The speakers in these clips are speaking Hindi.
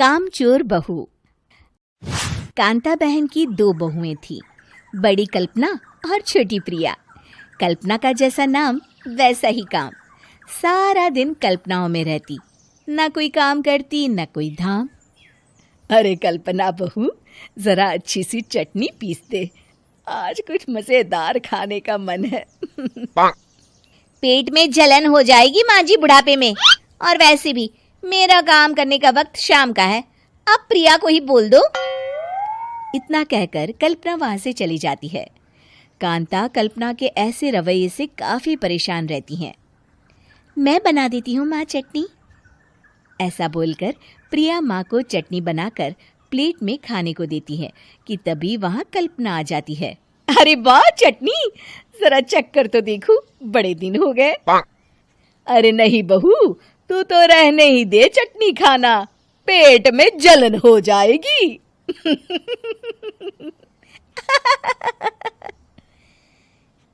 कामचोर बहू। कांता बहन की दो बहुएं थीं, बड़ी कल्पना और छोटी प्रिया। कल्पना का जैसा नाम वैसा ही काम। सारा दिन कल्पनाओं में रहती, ना कोई काम करती ना कोई धाम। अरे कल्पना बहू, जरा अच्छी सी चटनी पीस दे, आज कुछ मजेदार खाने का मन है। पेट में जलन हो जाएगी माँ जी बुढ़ापे में, और वैसे भी मेरा काम करने का वक्त शाम का है, अब प्रिया को ही बोल दो। इतना कहकर कल्पना वहां से चली जाती है। कांता कल्पना के ऐसे रवैये से काफी परेशान रहती हैं। मैं बना देती हूँ माँ चटनी, ऐसा बोलकर प्रिया माँ को चटनी बनाकर प्लेट में खाने को देती है कि तभी वहां कल्पना आ जाती है। अरे वाह चटनी, जरा चक्कर तो देखूं, बड़े दिन हो गए। अरे नहीं बहू, तू तो रहने ही दे चटनी खाना, पेट में जलन हो जाएगी।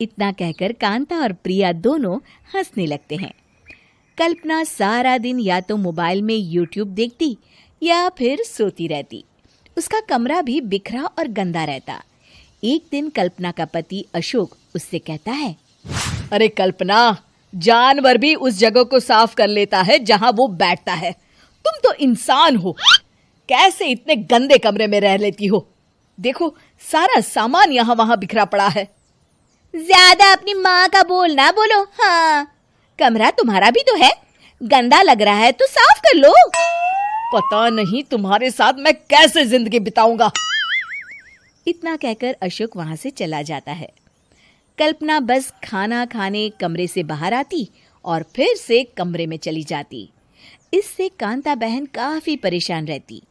इतना कहकर कांता और प्रिया दोनों हंसने लगते हैं। कल्पना सारा दिन या तो मोबाइल में यूट्यूब देखती या फिर सोती रहती। उसका कमरा भी बिखरा और गंदा रहता। एक दिन कल्पना का पति अशोक उससे कहता है, अरे कल्पना, जानवर भी उस जगह को साफ कर लेता है जहां वो बैठता है, तुम तो इंसान हो, कैसे इतने गंदे कमरे में रह लेती हो? देखो सारा सामान यहाँ वहां बिखरा पड़ा है। ज्यादा अपनी माँ का बोल ना बोलो। हाँ, कमरा तुम्हारा भी तो है, गंदा लग रहा है तो साफ कर लो। पता नहीं तुम्हारे साथ मैं कैसे जिंदगी बिताऊंगा। इतना कहकर अशोक वहां से चला जाता है। कल्पना बस खाना खाने कमरे से बाहर आती और फिर से कमरे में चली जाती। इससे कांता बहन काफी परेशान रहती।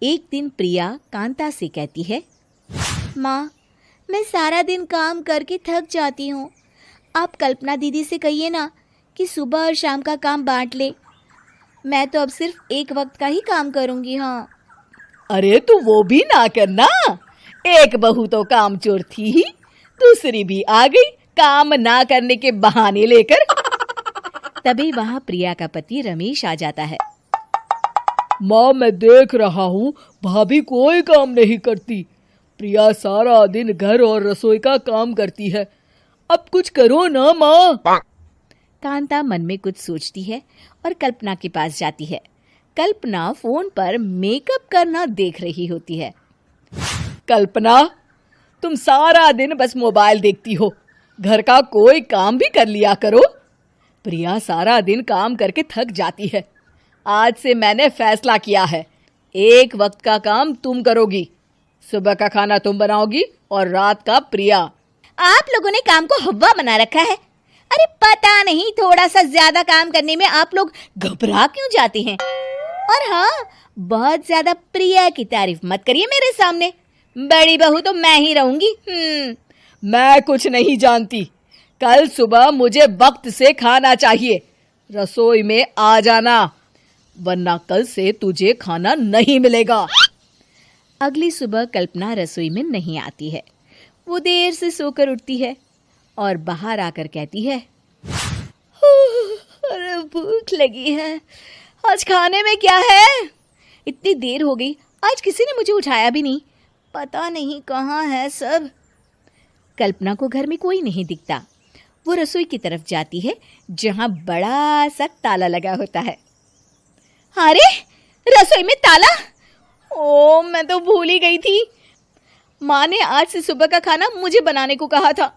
एक दिन प्रिया कांता से कहती है, माँ, मैं सारा दिन काम करके थक जाती हूँ, आप कल्पना दीदी से कहिए ना कि सुबह और शाम का काम बांट ले, मैं तो अब सिर्फ एक वक्त का ही काम करूँगी। हाँ। अरे तू वो भी ना करना, एक बहू तो कामचोर थी ही, दूसरी भी आ गई काम ना करने के बहाने लेकर। तभी वहां प्रिया का पति रमेश आ जाता है। माँ, मैं देख रहा हूँ भाभी कोई काम नहीं करती, प्रिया सारा दिन घर और रसोई का काम करती है, अब कुछ करो ना माँ। कांता मन में कुछ सोचती है और कल्पना के पास जाती है। कल्पना फोन पर मेकअप करना देख रही होती है। कल्पना, तुम सारा दिन बस मोबाइल देखती हो, घर का कोई काम भी कर लिया करो। प्रिया सारा दिन काम करके थक जाती है, आज से मैंने फैसला किया है, एक वक्त का काम तुम करोगी, सुबह का खाना तुम बनाओगी और रात का प्रिया। आप लोगों ने काम को हव्वा बना रखा है। अरे पता नहीं थोड़ा सा ज्यादा काम करने में आप लोग घबरा क्यों जाते हैं। और हाँ, बहुत ज्यादा प्रिया की तारीफ मत करिए मेरे सामने, बड़ी बहू तो मैं ही रहूंगी। मैं कुछ नहीं जानती, कल सुबह मुझे वक्त से खाना चाहिए, रसोई में आ जाना, वरना कल से तुझे खाना नहीं मिलेगा। अगली सुबह कल्पना रसोई में नहीं आती है। वो देर से सोकर उठती है और बाहर आकर कहती है, अरे भूख लगी है, आज खाने में क्या है? इतनी देर हो गई, आज किसी ने मुझे उठाया भी नहीं, पता नहीं कहाँ है सब। कल्पना को घर में कोई नहीं दिखता। वो रसोई की तरफ जाती है जहाँ बड़ा सा ताला लगा होता है। अरे रसोई में ताला? ओ, मैं तो भूल ही गई थी, माँ ने आज से सुबह का खाना मुझे बनाने को कहा था।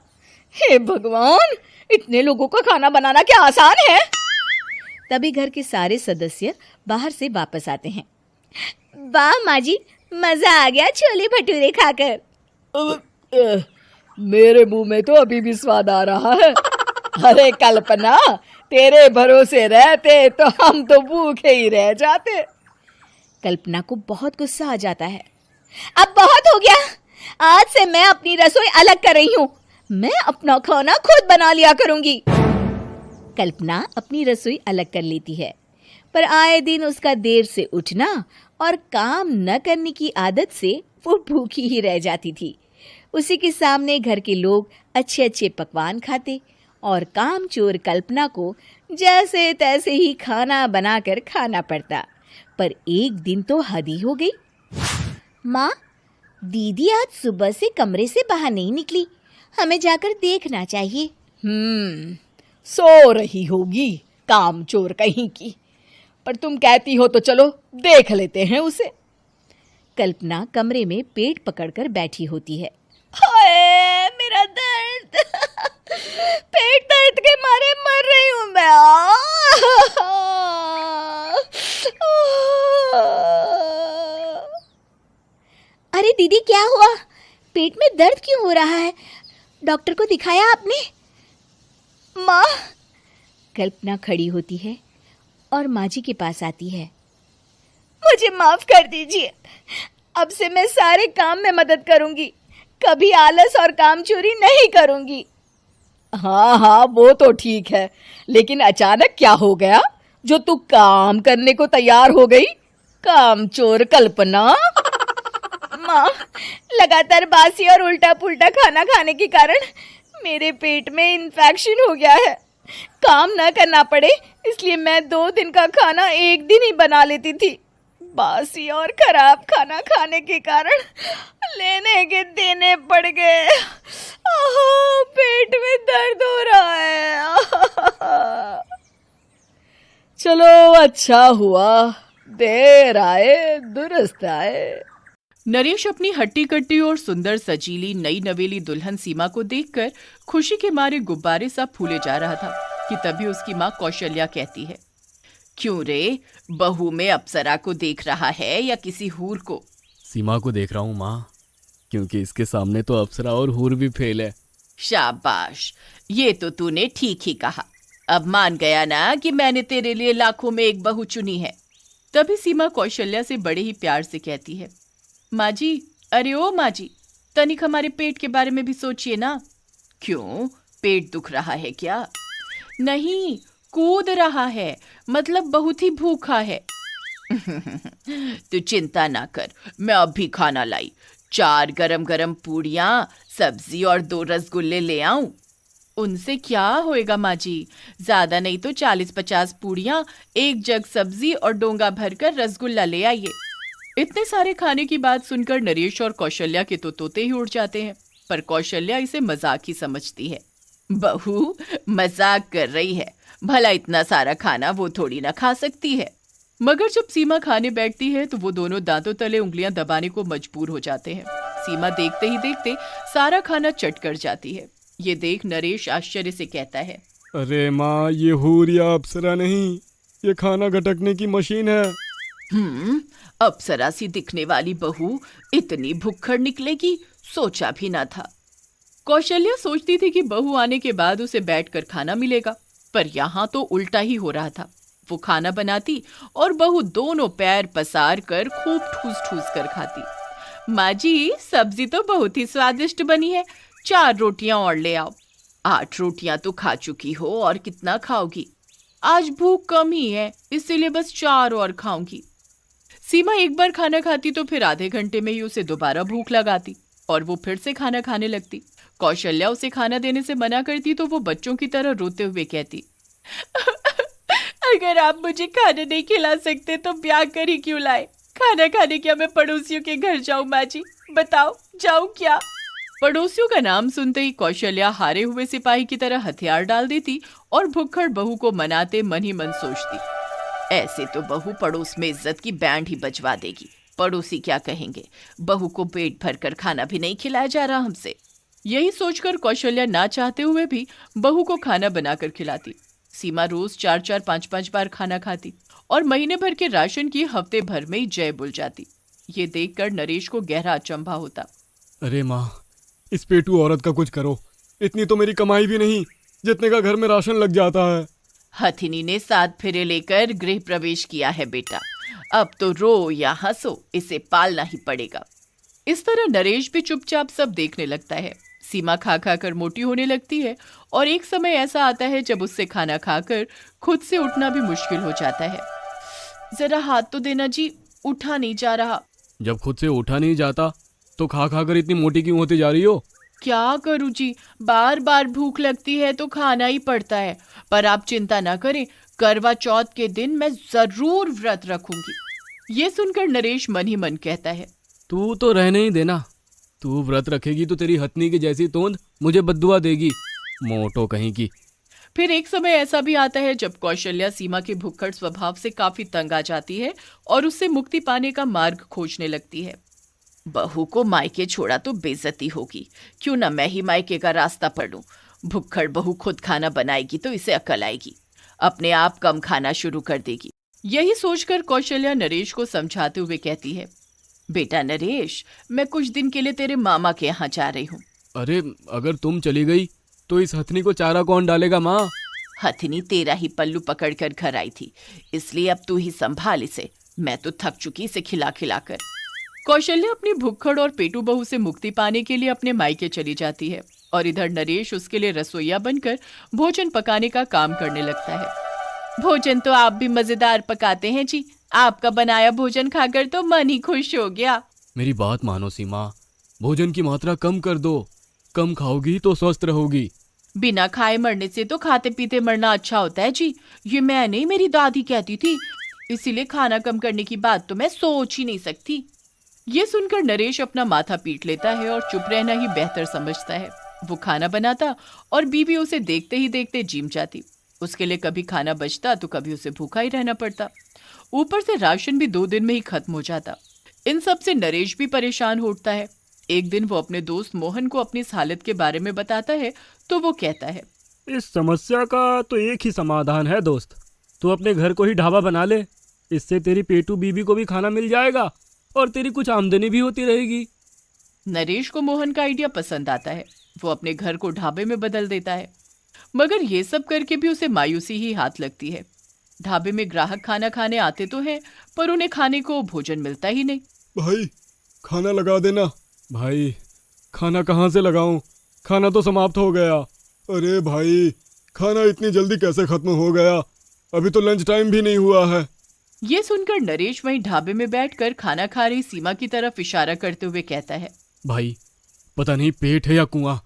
हे भगवान, इतने लोगों का खाना बनाना क्या आसान है? तभी घर के सारे सदस्य बाहर से वापस आते हैं। वाह माँ जी, मजा आ गया छोले भटूरे खाकर। मेरे मुंह में तो अभी भी स्वाद आ रहा है। अरे कल्पना, तेरे भरोसे रहते तो हम तो भूखे ही रह जाते। कल्पना को बहुत गुस्सा आ जाता है। अब बहुत हो गया, आज से मैं अपनी रसोई अलग कर रही हूँ, मैं अपना खाना खुद बना लिया करूंगी। कल्पना अपनी रसोई अलग कर लेती है, पर आए दिन उसका देर से उठना और काम न करने की आदत से वो भूखी ही रह जाती थी। उसी के सामने घर के लोग अच्छे अच्छे पकवान खाते और कामचोर कल्पना को जैसे तैसे ही खाना बनाकर खाना पड़ता। पर एक दिन तो हद ही हो गई। माँ, दीदी आज सुबह से कमरे से बाहर नहीं निकली, हमें जाकर देखना चाहिए। सो रही होगी काम चोर कहीं की, पर तुम कहती हो तो चलो देख लेते हैं उसे। कल्पना कमरे में पेट पकड़कर बैठी होती है। हाय मेरा दर्द, पेट दर्द के मारे मर रही हूँ मैं। अरे दीदी, क्या हुआ? पेट में दर्द क्यों हो रहा है? डॉक्टर को दिखाया आपने? माँ। कल्पना खड़ी होती है और माँ जी के पास आती है। मुझे माफ कर दीजिए, अब से मैं सारे काम में मदद करूंगी, कभी आलस और काम चोरी नहीं करूंगी। हाँ हाँ, वो तो ठीक है, लेकिन अचानक क्या हो गया जो तू काम करने को तैयार हो गई? काम चोर कल्पना। माँ, लगातार बासी और उल्टा पुल्टा खाना खाने के कारण मेरे पेट में इन्फेक्शन हो गया है। काम न करना पड़े इसलिए मैं 2 दिन का खाना एक दिन ही बना लेती थी। बासी और खराब खाना खाने के कारण लेने के देने पड़ गए। पेट में दर्द हो रहा है। चलो अच्छा हुआ, देर आए दुरुस्त आए। नरेश अपनी हट्टी कट्टी और सुंदर सजीली नई नवेली दुल्हन सीमा को देखकर खुशी के मारे गुब्बारे सा फूले जा रहा था कि तभी उसकी माँ कौशल्या कहती है, क्यों रे, बहू में अप्सरा को देख रहा है या किसी हूर को? सीमा को देख रहा हूँ माँ, क्योंकि इसके सामने तो अप्सरा और हूर भी फेल है। शाबाश, ये तो तूने ठीक ही कहा। अब मान गया ना कि मैंने तेरे लिए लाखों में एक बहू चुनी है। तभी सीमा कौशल्या से बड़े ही प्यार से कहती है, माँ जी, अरे ओ माँ जी, तनिक हमारे पेट के बारे में भी सोचिए ना। क्यों, पेट दुख रहा है क्या? नहीं, कूद रहा है, मतलब बहुत ही भूखा है। तू चिंता ना कर, मैं अभी खाना लाई। 4 गरम गरम पूड़ियाँ, सब्जी और 2 रसगुल्ले ले आऊं? उनसे क्या होएगा माँ जी, ज्यादा नहीं तो 40-50 पूड़ियाँ, 1 जग सब्जी और डोंगा भरकर रसगुल्ला ले आइए। इतने सारे खाने की बात सुनकर नरेश और कौशल्या के तो तोते ही उड़ जाते हैं, पर कौशल्या इसे मजाक ही समझती है। बहू मजाक कर रही है, भला इतना सारा खाना वो थोड़ी ना खा सकती है। मगर जब सीमा खाने बैठती है तो वो दोनों दांतों तले उंगलियां दबाने को मजबूर हो जाते हैं। सीमा देखते ही देखते सारा खाना चट कर जाती है। ये देख नरेश आश्चर्य से कहता है, अरे माँ, ये हूर या अप्सरा नहीं, ये खाना गटकने की मशीन है। अप्सरा सी दिखने वाली बहू इतनी भुक्खड़ निकलेगी, सोचा भी ना था। कौशल्या सोचती थी कि बहू आने के बाद उसे बैठकर खाना मिलेगा, पर यहाँ तो उल्टा ही हो रहा था। वो खाना बनाती और बहू दोनों पैर पसार कर खूब ठूस ठूस कर खाती। माँ जी, सब्जी तो बहुत ही स्वादिष्ट बनी है, 4 रोटियां और ले आओ। 8 रोटियां तो खा चुकी हो और कितना खाओगी? आज भूख कम ही है, इसीलिए बस 4 और खाऊंगी। सीमा एक बार खाना खाती तो फिर आधे घंटे में ही उसे दोबारा भूख लगाती और वो फिर से खाना खाने लगती। कौशल्या उसे खाना देने से मना करती तो वो बच्चों की तरह रोते हुए कहती, अगर आप मुझे खाना नहीं खिला सकते तो ब्याह कर ही क्यों लाए? खाना खाने क्या मैं पड़ोसियों के घर जाऊं माँ जी? बताओ, जाऊं क्या? पड़ोसियों का नाम सुनते ही कौशल्या हारे हुए सिपाही की तरह हथियार डाल देती और भुक्खड़ बहू को मनाते मन ही मन सोचती, ऐसे तो बहू पड़ोस में इज्जत की बैंड ही बजवा देगी। पड़ोसी क्या कहेंगे, बहू को पेट भरकर खाना भी नहीं खिलाया जा रहा हमसे। यही सोचकर कौशल्या ना चाहते हुए भी बहू को खाना बनाकर खिलाती। सीमा रोज 4-4, 5-5 बार खाना खाती और महीने भर के राशन की हफ्ते भर में ही जय बुल जाती। ये देखकर नरेश को गहरा अचंभा होता। अरे माँ, इस पेटू औरत का कुछ करो, इतनी तो मेरी कमाई भी नहीं जितने का घर में राशन लग जाता है। हथिनी ने 7 फेरे लेकर गृह प्रवेश किया है बेटा, अब तो रो या हंसो, इसे पालना ही पड़ेगा। इस तरह नरेश भी चुपचाप सब देखने लगता है। सीमा खा खा कर मोटी होने लगती है और एक समय ऐसा आता है जब उससे खाना खाकर खुद से उठना भी मुश्किल हो जाता है। जरा हाथ तो देना जी, उठा नहीं जा रहा। जब खुद से उठा नहीं जाता तो खा खा कर इतनी मोटी क्यों होती जा रही हो? क्या करूं जी, बार बार भूख लगती है तो खाना ही पड़ता है। पर आप चिंता ना करें, करवा चौथ के दिन मैं जरूर व्रत रखूंगी। ये सुनकर नरेश मन ही मन कहता है, तू तो रहने ही देना। तू व्रत रखेगी तो तेरी हथनी की जैसी तोंद मुझे बद्दुआ देगी, मोटो कहीं की। फिर एक समय ऐसा भी आता है जब कौशल्या सीमा के भुक्कड़ स्वभाव से काफी तंग आ जाती है और उससे मुक्ति पाने का मार्ग खोजने लगती है। बहू को मायके छोड़ा तो बेइज्जती होगी, क्यों ना मैं ही मायके का रास्ता पढ़ूं। भुक्कड़ बहू खुद खाना बनाएगी तो इसे अकल आएगी, अपने आप कम खाना शुरू कर देगी। यही सोचकर कौशल्या नरेश को समझाते हुए कहती है, बेटा नरेश, मैं कुछ दिन के लिए तेरे मामा के यहाँ जा रही हूँ। अरे अगर तुम चली गई तो इस हथनी को चारा कौन डालेगा माँ? हथनी तेरा ही पल्लू पकड़ कर घर आई थी, इसलिए अब तू ही संभाल इसे, मैं तो थक चुकी इसे खिला खिला कर। कौशल्या अपनी भुक्कड़ और पेटू बहू से मुक्ति पाने के लिए अपने मायके चली जाती है और इधर नरेश उसके लिए रसोइया बनकर भोजन पकाने का काम करने लगता है। भोजन तो आप भी मजेदार पकाते हैं जी, आपका बनाया भोजन खाकर तो मन ही खुश हो गया। मेरी बात मानो सीमा, भोजन की मात्रा कम कर दो, कम खाओगी तो स्वस्थ रहोगी। बिना खाए मरने से तो खाते पीते मरना अच्छा होता है जी, ये मैं नहीं मेरी दादी कहती थी, इसीलिए खाना कम करने की बात तो मैं सोच ही नहीं सकती। ये सुनकर नरेश अपना माथा पीट लेता है और चुप रहना ही बेहतर समझता है। वो खाना बनाता और बीवी उसे देखते ही देखते जिम जाती। उसके लिए कभी खाना बचता तो कभी उसे भूखा ही रहना पड़ता, ऊपर से राशन भी 2 दिन में ही खत्म हो जाता। इन सब से नरेश भी परेशान होता है। एक दिन वो अपने दोस्त मोहन को अपनी इस हालत के बारे में बताता है तो वो कहता है, इस समस्या का तो एक ही समाधान है दोस्त, तू अपने घर को ही ढाबा बना ले, इससे तेरी पेटू बीबी को भी खाना मिल जाएगा और तेरी कुछ आमदनी भी होती रहेगी। नरेश को मोहन का आइडिया पसंद आता है। वो अपने घर को ढाबे में बदल देता है, मगर ये सब करके भी उसे मायूसी ही हाथ लगती है। ढाबे में ग्राहक खाना खाने आते तो हैं, पर उन्हें खाने को भोजन मिलता ही नहीं। भाई खाना लगा देना। भाई खाना कहाँ से लगाऊं, खाना तो समाप्त हो गया। अरे भाई खाना इतनी जल्दी कैसे खत्म हो गया, अभी तो लंच टाइम भी नहीं हुआ है। ये सुनकर नरेश वहीं ढाबे में बैठकर खाना खा रही सीमा की तरफ इशारा करते हुए कहता है, भाई पता नहीं पेट है या कुआं,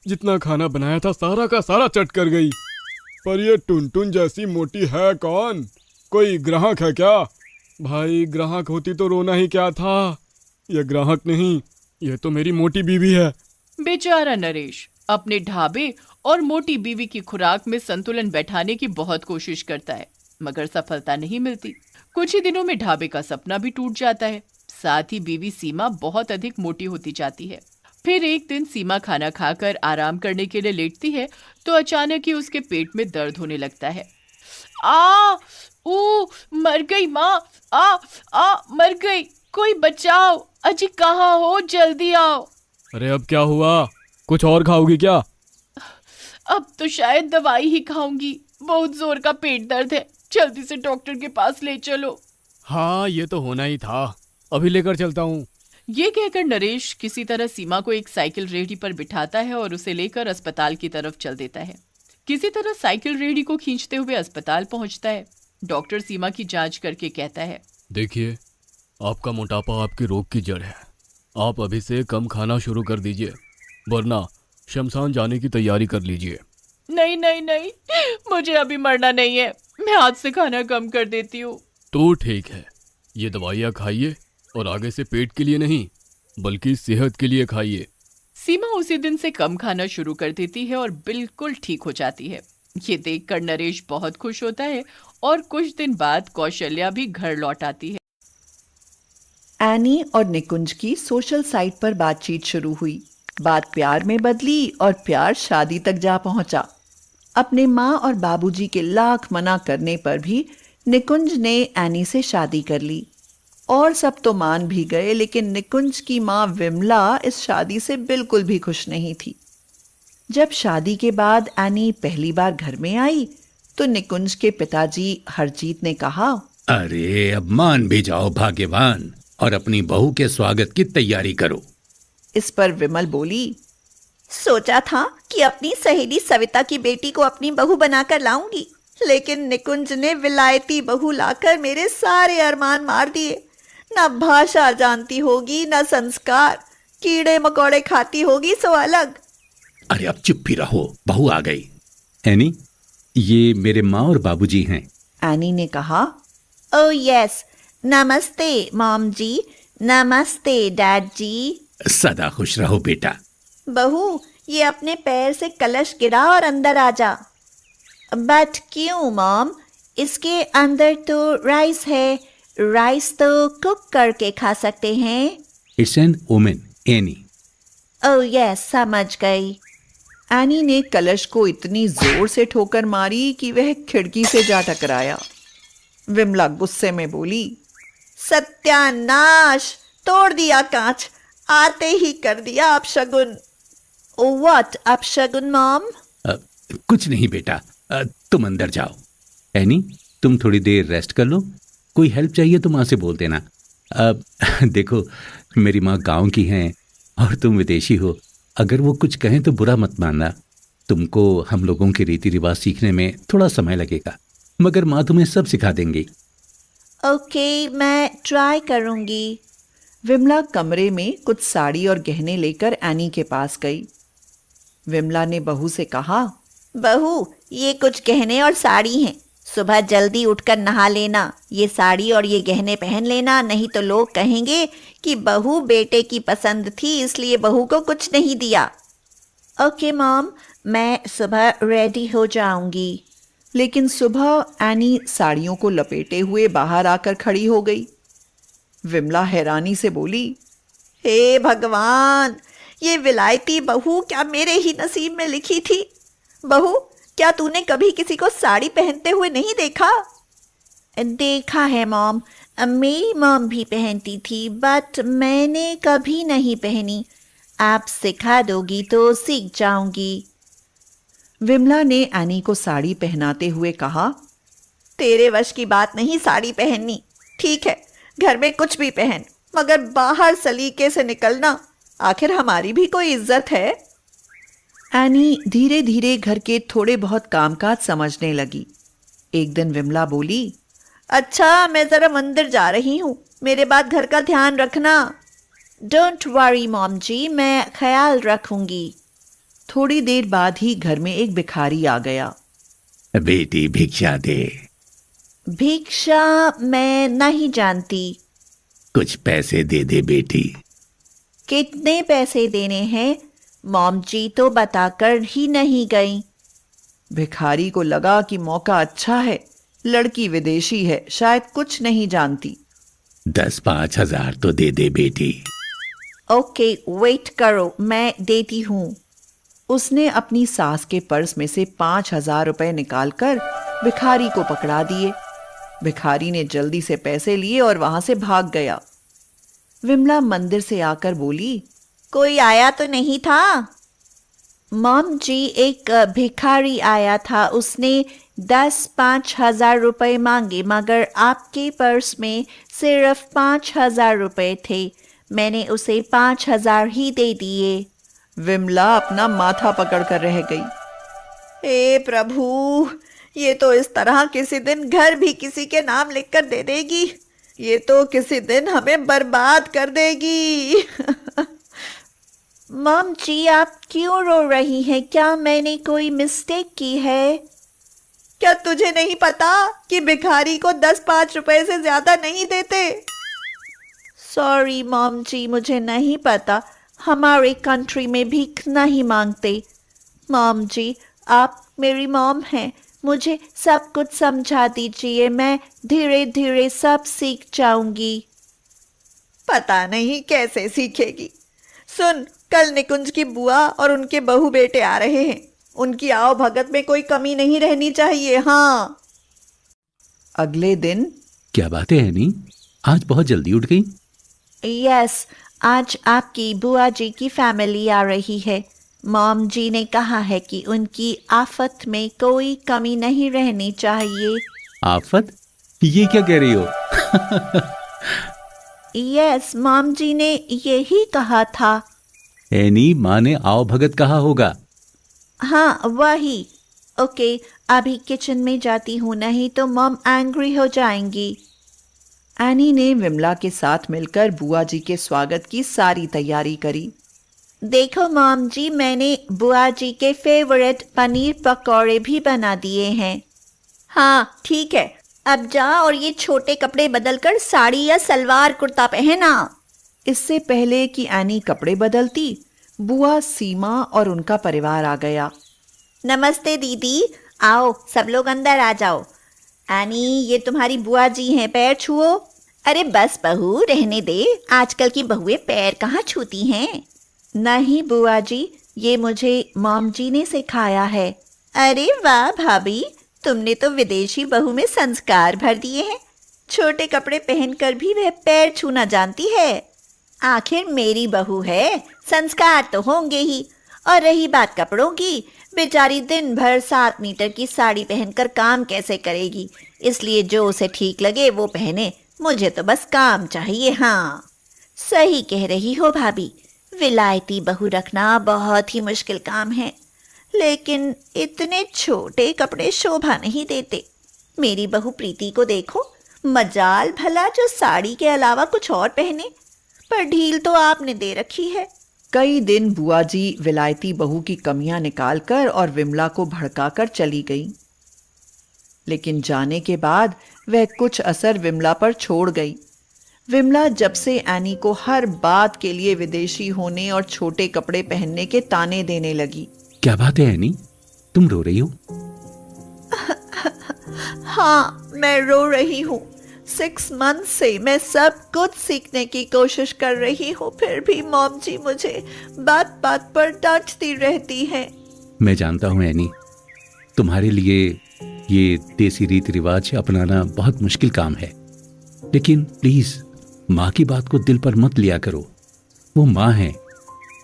जितना खाना बनाया था सारा का सारा चट कर गई। पर ये टुनटुन जैसी मोटी है कौन, कोई ग्राहक है क्या? भाई ग्राहक होती तो रोना ही क्या था, ये ग्राहक नहीं, ये तो मेरी मोटी बीवी है। बेचारा नरेश अपने ढाबे और मोटी बीवी की खुराक में संतुलन बैठाने की बहुत कोशिश करता है, मगर सफलता नहीं मिलती। कुछ ही दिनों में ढाबे का सपना भी टूट जाता है, साथ ही बीवी सीमा बहुत अधिक मोटी होती जाती है। फिर एक दिन सीमा खाना खाकर आराम करने के लिए लेटती है तो अचानक ही उसके पेट में दर्द होने लगता है। मर गई माँ, मर गई, कोई बचाओ, अजी कहाँ हो, जल्दी आओ। अरे अब क्या हुआ, कुछ और खाओगी क्या? अब तो शायद दवाई ही खाऊंगी, बहुत जोर का पेट दर्द है, जल्दी से डॉक्टर के पास ले चलो। हाँ ये तो होना ही था, अभी लेकर चलता हूँ। ये कहकर नरेश किसी तरह सीमा को एक साइकिल रेहड़ी पर बिठाता है और उसे लेकर अस्पताल की तरफ चल देता है। किसी तरह साइकिल रेहड़ी को खींचते हुए अस्पताल पहुंचता है। डॉक्टर सीमा की जांच करके कहता है, देखिए आपका मोटापा आपके रोग की जड़ है, आप अभी से कम खाना शुरू कर दीजिए, वरना शमशान जाने की तैयारी कर लीजिए। नहीं नहीं नहीं, मुझे अभी मरना नहीं है, मैं आज से खाना कम कर देती हूँ। तो ठीक है, ये दवाइयाँ खाइए और आगे से पेट के लिए नहीं बल्कि सेहत के लिए खाइए। सीमा उसी दिन से कम खाना शुरू कर देती है और बिल्कुल ठीक हो जाती है। ये देखकर नरेश बहुत खुश होता है और कुछ दिन बाद कौशल्या भी घर लौट आती है। एनी और निकुंज की सोशल साइट पर बातचीत शुरू हुई। बात प्यार में बदली और प्यार शादी तक जा पहुंचा। अपने माँ और बाबूजी के लाख मना करने पर भी निकुंज ने एनी से शादी कर ली और सब तो मान भी गए, लेकिन निकुंज की माँ विमला इस शादी से बिल्कुल भी खुश नहीं थी। जब शादी के बाद एनी पहली बार घर में आई तो निकुंज के पिताजी हरजीत ने कहा, अरे अब मान भी जाओ भाग्यवान और अपनी बहू के स्वागत की तैयारी करो। इस पर विमल बोली, सोचा था कि अपनी सहेली सविता की बेटी को अपनी बहू बनाकर लाऊंगी, लेकिन निकुंज ने विलायती बहू लाकर मेरे सारे अरमान मार दिए। न भाषा जानती होगी, न संस्कार, कीड़े मकोड़े खाती होगी सो अलग। अरे अब चुप भी रहो, बहू आ गई। एनी, ये मेरे माँ और बाबूजी हैं। एनी ने कहा, ओह यस, नमस्ते मॉम जी, नमस्ते डैड जी। सदा खुश रहो बेटा। बहू, ये अपने पैर से कलश गिरा और अंदर आ जा। बट क्यों मॉम? इसके अंदर तो राइस है, राइस तो कुक करके खा सकते हैं। It's an women, any. Oh yes, समझ गई। एनी ने कलश को इतनी जोर से ठोकर मारी कि वह खिड़की से जा टकराया। विमला गुस्से में बोली, सत्यानाश, तोड़ दिया कांच, आते ही कर दिया अपशगुन। व्हाट अपशगुन मॉम? कुछ नहीं बेटा, तुम अंदर जाओ। एनी, तुम थोड़ी देर रेस्ट कर लो। कोई हेल्प चाहिए तो माँ से बोल देना। देखो, मेरी माँ गांव की हैं और तुम विदेशी हो। अगर वो कुछ कहें तो बुरा मत मानना। तुमको हम लोगों के रीति रिवाज सीखने में थोड़ा समय लगेगा, मगर माँ तुम्हें सब सिखा देंगी। ओके, मैं ट्राई करूंगी। विमला कमरे में कुछ साड़ी और गहने लेकर एनी के पास गई। विमला ने बहू से कहा, बहू, ये कुछ गहने और साड़ी हैं। सुबह जल्दी उठकर नहा लेना, ये साड़ी और ये गहने पहन लेना, नहीं तो लोग कहेंगे कि बहू बेटे की पसंद थी इसलिए बहू को कुछ नहीं दिया। ओके मॉम, मैं सुबह रेडी हो जाऊंगी। लेकिन सुबह एनी साड़ियों को लपेटे हुए बाहर आकर खड़ी हो गई। विमला हैरानी से बोली, हे भगवान, ये विलायती बहू क्या मेरे ही नसीब में लिखी थी? बहू, क्या तूने कभी किसी को साड़ी पहनते हुए नहीं देखा? देखा है मॉम, मेरी मॉम भी पहनती थी, बट मैंने कभी नहीं पहनी। आप सिखा दोगी तो सीख जाऊंगी। विमला ने एनी को साड़ी पहनाते हुए कहा, तेरे वश की बात नहीं साड़ी पहननी। ठीक है, घर में कुछ भी पहन, मगर बाहर सलीके से निकलना। आखिर हमारी भी कोई इज्जत है। एनी धीरे धीरे घर के थोड़े बहुत कामकाज समझने लगी। एक दिन विमला बोली, अच्छा, मैं जरा मंदिर जा रही हूँ, मेरे बाद घर का ध्यान रखना। डोंट वरी मॉम जी, मैं ख्याल रखूंगी। थोड़ी देर बाद ही घर में एक भिखारी आ गया। बेटी भिक्षा दे। भिक्षा मैं नहीं जानती। कुछ पैसे दे दे बेटी। कितने पैसे देने हैं? मॉम जी तो बताकर ही नहीं गई। भिखारी को लगा कि मौका अच्छा है, लड़की विदेशी है, शायद कुछ नहीं जानती। 10-5 हजार तो दे दे बेटी। ओके, वेट करो, मैं देती हूँ। उसने अपनी सास के पर्स में से 5,000 रुपए निकालकर भिखारी को पकड़ा दिए। भिखारी ने जल्दी से पैसे लिए और वहां से भाग गया। विमला मंदिर से आकर बोली, कोई आया तो नहीं था? मॉम जी, एक भिखारी आया था, उसने 10-5 हजार रुपए मांगे, मगर आपके पर्स में सिर्फ 5,000 रुपए थे। मैंने उसे 5,000 ही दे दिए। विमला अपना माथा पकड़कर रह गई। हे प्रभु, ये तो इस तरह किसी दिन घर भी किसी के नाम लिखकर दे देगी। ये तो किसी दिन हमें बर्बाद कर देगी। मॉम जी, आप क्यों रो रही हैं? क्या मैंने कोई मिस्टेक की है? क्या तुझे नहीं पता कि भिखारी को 10-5 रुपए से ज्यादा नहीं देते? सॉरी मॉम जी, मुझे नहीं पता। हमारे कंट्री में भीख नहीं मांगते। मॉम जी, आप मेरी मॉम हैं, मुझे सब कुछ समझा दीजिए, मैं धीरे धीरे सब सीख जाऊंगी। पता नहीं कैसे सीखेगी। सुन, कल निकुंज की बुआ और उनके बहू बेटे आ रहे हैं। उनकी आओ भगत में कोई कमी नहीं रहनी चाहिए। हाँ। अगले दिन, क्या बात है एनी, आज बहुत जल्दी उठ गई? यस, आज आपकी बुआ जी की फैमिली आ रही है। मॉम जी ने कहा है कि उनकी आफत में कोई कमी नहीं रहनी चाहिए। आफत? ये क्या कह रही हो? यस, मॉम जी ने यही कहा था। एनी, माँ ने आओ भगत कहा होगा। हाँ, वही। ओके, अभी किचन में जाती हूँ, नहीं तो मॉम एंग्री हो जाएंगी। एनी ने विमला के साथ मिलकर बुआ जी के स्वागत की सारी तैयारी करी। देखो मॉम जी, मैंने बुआ जी के फेवरेट पनीर पकौड़े भी बना दिए हैं। हाँ ठीक है, अब जा और ये छोटे कपड़े बदलकर साड़ी या सलवार कुर्ता पहना। इससे पहले कि एनी कपड़े बदलती, बुआ सीमा और उनका परिवार आ गया। नमस्ते दीदी, आओ सब लोग अंदर आ जाओ। एनी, ये तुम्हारी बुआ जी हैं, पैर छुओ। अरे बस बहू, रहने दे, आजकल की बहुएं पैर कहाँ छूती हैं। नहीं बुआ जी, ये मुझे मॉम जी ने सिखाया है। अरे वाह भाभी, तुमने तो विदेशी बहू में संस्कार भर दिए हैं। छोटे कपड़े पहनकर भी वह पैर छूना जानती है। आखिर मेरी बहू है, संस्कार तो होंगे ही। और रही बात कपड़ों की, बेचारी दिन भर 7 मीटर की साड़ी पहनकर काम कैसे करेगी, इसलिए जो उसे ठीक लगे वो पहने। मुझे तो बस काम चाहिए। हाँ, सही कह रही हो भाभी, विलायती बहू रखना बहुत ही मुश्किल काम है, लेकिन इतने छोटे कपड़े शोभा नहीं देते। मेरी बहू प्रीति को देखो, मजाल भला जो साड़ी के अलावा कुछ और पहने, पर ढील तो आपने दे रखी है। कई दिन बुआ जी विलायती बहू की कमियां निकालकर और विमला को भड़काकर चली गई, लेकिन जाने के बाद वह कुछ असर विमला पर छोड़ गई। विमला जब से एनी को हर बात के लिए विदेशी होने और छोटे कपड़े पहनने के ताने देने लगी। क्या बात है एनी, तुम रो रही हो? हाँ, मैं रो रही हूँ। 6 मंथ से मैं सब कुछ सीखने की कोशिश कर रही हूँ, फिर भी मॉम जी मुझे बात बात पर डांटती रहती हैं। मैं जानता हूँ एनी, तुम्हारे लिए ये देसी रीति रिवाज अपनाना बहुत मुश्किल काम है, लेकिन प्लीज माँ की बात को दिल पर मत लिया करो। वो माँ है,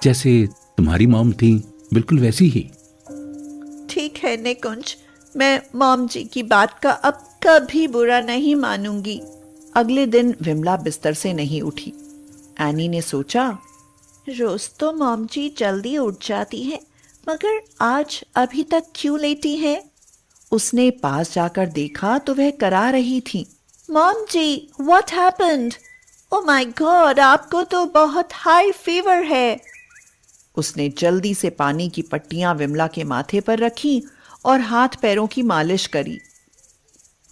जैसे तुम्हारी मॉम थी बिल्कुल वैसी ही। ठीक है निकुंज, मैं मॉम जी की बात का अब कभी बुरा नहीं मानूंगी। अगले दिन विमला बिस्तर से नहीं उठी। एनी ने सोचा, रोज तो मॉम जी जल्दी उठ जाती है, मगर आज अभी तक क्यों लेटी है। उसने पास जाकर देखा तो वह करा रही थी। Mom ji, what happened? Oh my God, आपको तो बहुत हाई फीवर है। उसने जल्दी से पानी की पट्टियां विमला के माथे पर रखी और हाथ पैरों की मालिश करी।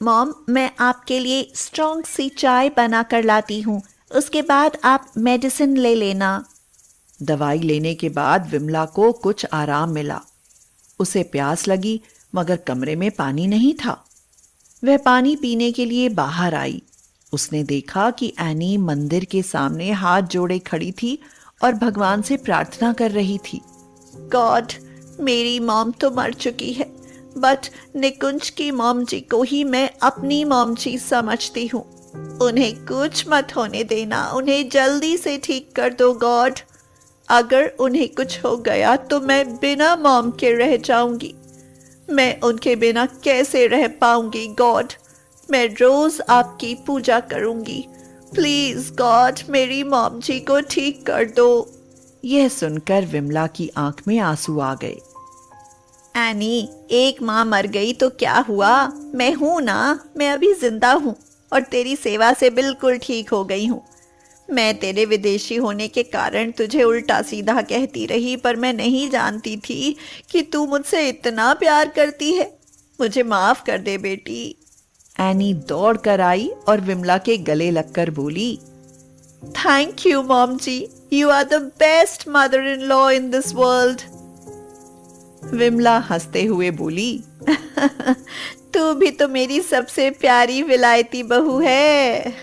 मॉम, मैं आपके लिए स्ट्रॉन्ग सी चाय बना कर लाती हूँ, उसके बाद आप मेडिसिन ले लेना। दवाई लेने के बाद विमला को कुछ आराम मिला। उसे प्यास लगी, मगर कमरे में पानी नहीं था। वह पानी पीने के लिए बाहर आई। उसने देखा कि एनी मंदिर के सामने हाथ जोड़े खड़ी थी और भगवान से प्रार्थना कर रही थी। गॉड, मेरी मॉम तो मर चुकी है, बट निकुंज की मॉम जी को ही मैं अपनी मॉम जी समझती हूँ। उन्हें कुछ मत होने देना, उन्हें जल्दी से ठीक कर दो गॉड। अगर उन्हें कुछ हो गया तो मैं बिना मॉम के रह जाऊंगी। मैं उनके बिना कैसे रह पाऊंगी गॉड। मैं रोज आपकी पूजा करूंगी। प्लीज गॉड, मेरी मॉम जी को ठीक कर दो। यह सुनकर विमला की आंख में आंसू आ गए। एनी, एक माँ मर गई तो क्या हुआ, मैं हूं ना, मैं अभी जिंदा हूं और तेरी सेवा से बिल्कुल ठीक हो गई हूं। मैं तेरे विदेशी होने के कारण तुझे उल्टा सीधा कहती रही, पर मैं नहीं जानती थी कि तू मुझसे इतना प्यार करती है। मुझे माफ कर दे बेटी। एनी दौड़ कर आई और विमला के गले लगकर बोली, thank you mom ji, you are the best mother in law in this world. Vimala हंसते हुए बोली, तू भी तो मेरी सबसे प्यारी विलायती बहू है।